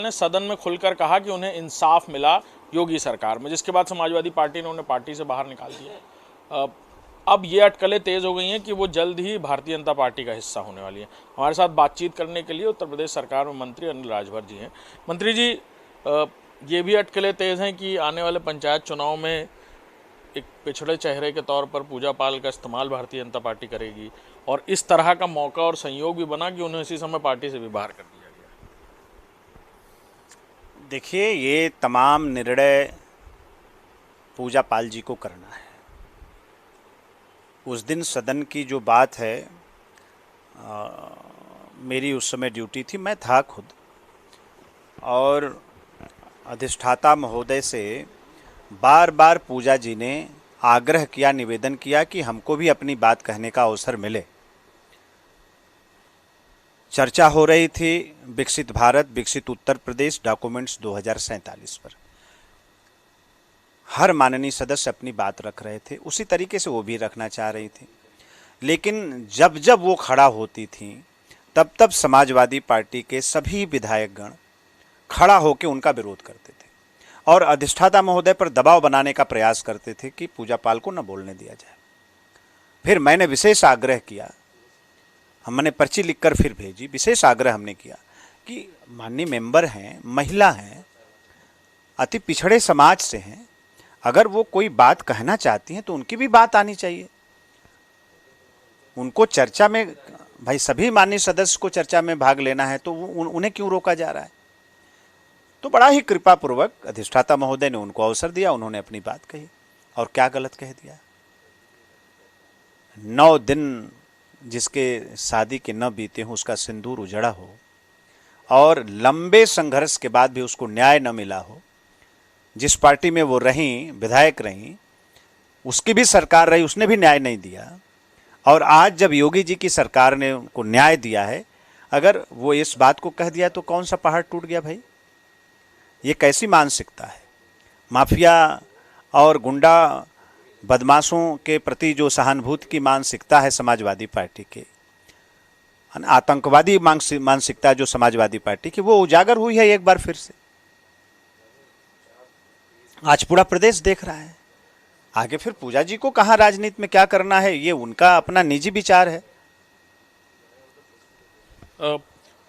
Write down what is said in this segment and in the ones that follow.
ने सदन में खुलकर कहा कि उन्हें इंसाफ मिला योगी सरकार में, जिसके बाद समाजवादी पार्टी ने उन्हें पार्टी से बाहर निकाल दिया। अब ये अटकलें तेज हो गई हैं कि वो जल्द ही भारतीय जनता पार्टी का हिस्सा होने वाली है। हमारे साथ बातचीत करने के लिए उत्तर प्रदेश सरकार में मंत्री अनिल राजभर जी हैं। मंत्री जी, ये भी अटकलें तेज हैं कि आने वाले पंचायत चुनाव में एक पिछड़े चेहरे के तौर पर पूजा पाल का इस्तेमाल भारतीय जनता पार्टी करेगी, और इस तरह का मौका और संयोग भी बना कि उन्हें इसी समय पार्टी से भी बाहर कर दिया गया। देखिए, ये तमाम निर्णय पूजा पाल जी को करना है। उस दिन सदन की जो बात है, मेरी उस समय ड्यूटी थी, मैं था खुद, और अधिष्ठाता महोदय से बार बार पूजा जी ने आग्रह किया, निवेदन किया कि हमको भी अपनी बात कहने का अवसर मिले। चर्चा हो रही थी विकसित भारत, विकसित उत्तर प्रदेश डॉक्यूमेंट्स 2047 पर। हर माननीय सदस्य अपनी बात रख रहे थे, उसी तरीके से वो भी रखना चाह रही थी। लेकिन जब जब वो खड़ा होती थी, तब तब समाजवादी पार्टी के सभी विधायकगण खड़ा होकर उनका विरोध करते थे और अधिष्ठाता महोदय पर दबाव बनाने का प्रयास करते थे कि पूजा पाल को न बोलने दिया जाए। फिर मैंने विशेष आग्रह किया, हमने पर्ची लिखकर फिर भेजी, विशेष आग्रह हमने किया कि माननीय मेंबर हैं, महिला हैं, अति पिछड़े समाज से हैं, अगर वो कोई बात कहना चाहती हैं तो उनकी भी बात आनी चाहिए। उनको चर्चा में, भाई सभी माननीय सदस्य को चर्चा में भाग लेना है, तो उन्हें क्यों रोका जा रहा है? तो बड़ा ही कृपापूर्वक अधिष्ठाता महोदय ने उनको अवसर दिया, उन्होंने अपनी बात कही, और क्या गलत कह दिया। 9 दिन जिसके शादी के न बीते हों उसका सिंदूर उजड़ा हो, और लंबे संघर्ष के बाद भी उसको न्याय न मिला हो। जिस पार्टी में वो रहीं, विधायक रहीं, उसकी भी सरकार रही, उसने भी न्याय नहीं दिया, और आज जब योगी जी की सरकार ने उनको न्याय दिया है, अगर वो इस बात को कह दिया तो कौन सा पहाड़ टूट गया भाई? ये कैसी मानसिकता है? माफिया और गुंडा बदमाशों के प्रति जो सहानुभूति की मानसिकता है समाजवादी पार्टी के, आतंकवादी मानसिकता जो समाजवादी पार्टी की, वो उजागर हुई है एक बार फिर से। आज पूरा प्रदेश देख रहा है। आगे फिर पूजा जी को कहाँ राजनीति में क्या करना है, ये उनका अपना निजी विचार है।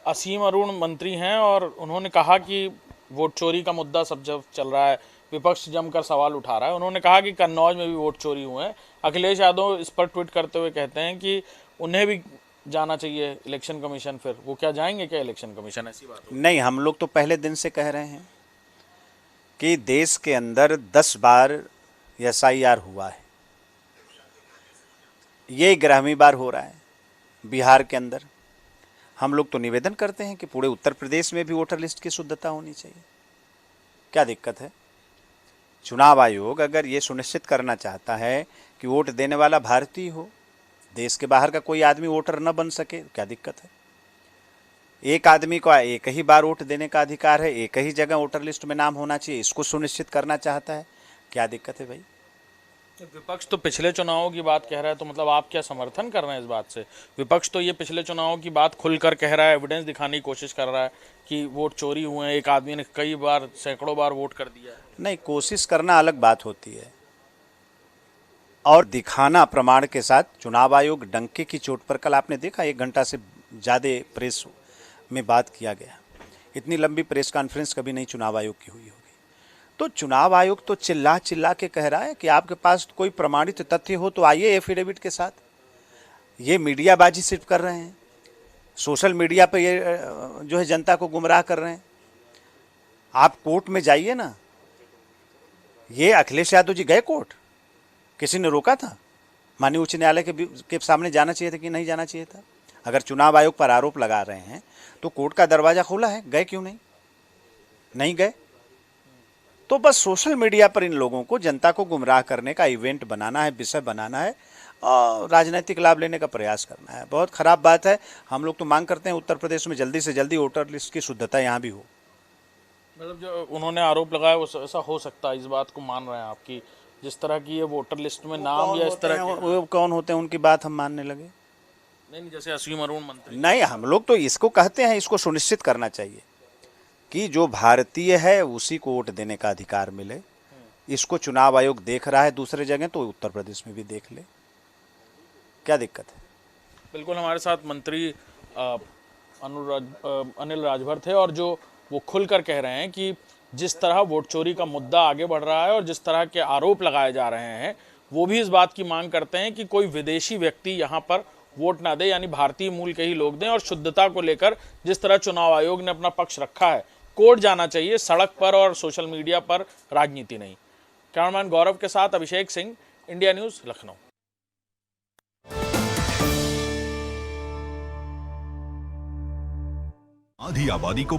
असीम अरुण मंत्री हैं और उन्होंने कहा कि वोट चोरी का मुद्दा सब जब चल रहा है, विपक्ष जमकर सवाल उठा रहा है। उन्होंने कहा कि कन्नौज में भी वोट चोरी हुए हैं। अखिलेश यादव इस पर ट्वीट करते हुए कहते हैं कि उन्हें भी जाना चाहिए इलेक्शन कमीशन। फिर वो क्या जाएंगे क्या इलेक्शन कमीशन? ऐसी बात नहीं, हम लोग तो पहले दिन से कह रहे हैं कि देश के अंदर 10 बार SIR हुआ है, ये 11वीं बार हो रहा है बिहार के अंदर। हम लोग तो निवेदन करते हैं कि पूरे उत्तर प्रदेश में भी वोटर लिस्ट की शुद्धता होनी चाहिए। क्या दिक्कत है? चुनाव आयोग अगर ये सुनिश्चित करना चाहता है कि वोट देने वाला भारतीय हो, देश के बाहर का कोई आदमी वोटर न बन सके, क्या दिक्कत है? एक आदमी को एक ही बार वोट देने का अधिकार है, एक ही जगह वोटर लिस्ट में नाम होना चाहिए, इसको सुनिश्चित करना चाहता है, क्या दिक्कत है भाई? विपक्ष तो पिछले चुनावों की बात कह रहा है, तो मतलब आप क्या समर्थन कर रहे हैं इस बात से? विपक्ष तो ये पिछले चुनावों की बात खुलकर कह रहा है, एविडेंस दिखाने की कोशिश कर रहा है कि वोट चोरी हुए हैं, एक आदमी ने कई बार, सैकड़ों बार वोट कर दिया है। नहीं, कोशिश करना अलग बात होती है और दिखाना प्रमाण के साथ। चुनाव आयोग डंके की चोट पर, कल आपने देखा 1 घंटा से ज़्यादा प्रेस में बात किया गया। इतनी लंबी प्रेस कॉन्फ्रेंस कभी नहीं चुनाव आयोग की हुई होगी। तो चुनाव आयोग तो चिल्ला चिल्ला के कह रहा है कि आपके पास कोई प्रमाणित तथ्य हो तो आइए एफिडेविट के साथ। ये मीडियाबाजी सिर्फ कर रहे हैं, सोशल मीडिया पे ये जो है जनता को गुमराह कर रहे हैं। आप कोर्ट में जाइए ना। ये अखिलेश यादव जी गए कोर्ट? किसी ने रोका था? माननीय उच्च न्यायालय के सामने जाना चाहिए था कि नहीं जाना चाहिए था? अगर चुनाव आयोग पर आरोप लगा रहे हैं तो कोर्ट का दरवाज़ा खुला है, गए क्यों नहीं? नहीं गए। तो बस सोशल मीडिया पर इन लोगों को, जनता को गुमराह करने का इवेंट बनाना है, विषय बनाना है और राजनीतिक लाभ लेने का प्रयास करना है। बहुत ख़राब बात है। हम लोग तो मांग करते हैं उत्तर प्रदेश में जल्दी से जल्दी वोटर लिस्ट की शुद्धता यहाँ भी हो। मतलब जो उन्होंने आरोप लगाया वो ऐसा हो सकता है, इस बात को मान रहे हैं आपकी? जिस तरह की ये वोटर लिस्ट में नाम या इस तरह वो कौन होते हैं उनकी बात हम मानने लगे? नहीं, जैसे असीम अरुण मंत्री। नहीं, हम लोग तो इसको कहते हैं, इसको सुनिश्चित करना चाहिए कि जो भारतीय है उसी को वोट देने का अधिकार मिले। इसको चुनाव आयोग देख रहा है दूसरे जगह, तो उत्तर प्रदेश में भी देख ले, क्या दिक्कत है। बिल्कुल, हमारे साथ मंत्री अनिल राजभर थे और जो वो खुलकर कह रहे हैं कि जिस तरह वोट चोरी का मुद्दा आगे बढ़ रहा है और जिस तरह के आरोप लगाए जा रहे हैं, वो भी इस बात की मांग करते हैं कि कोई विदेशी व्यक्ति यहाँ पर वोट ना दे, यानी भारतीय मूल के ही लोग दें। और शुद्धता को लेकर जिस तरह चुनाव आयोग ने अपना पक्ष रखा है, कोर्ट जाना चाहिए, सड़क पर और सोशल मीडिया पर राजनीति नहीं। कैमरामैन गौरव के साथ अभिषेक सिंह, इंडिया न्यूज़, लखनऊ। आधी आबादी को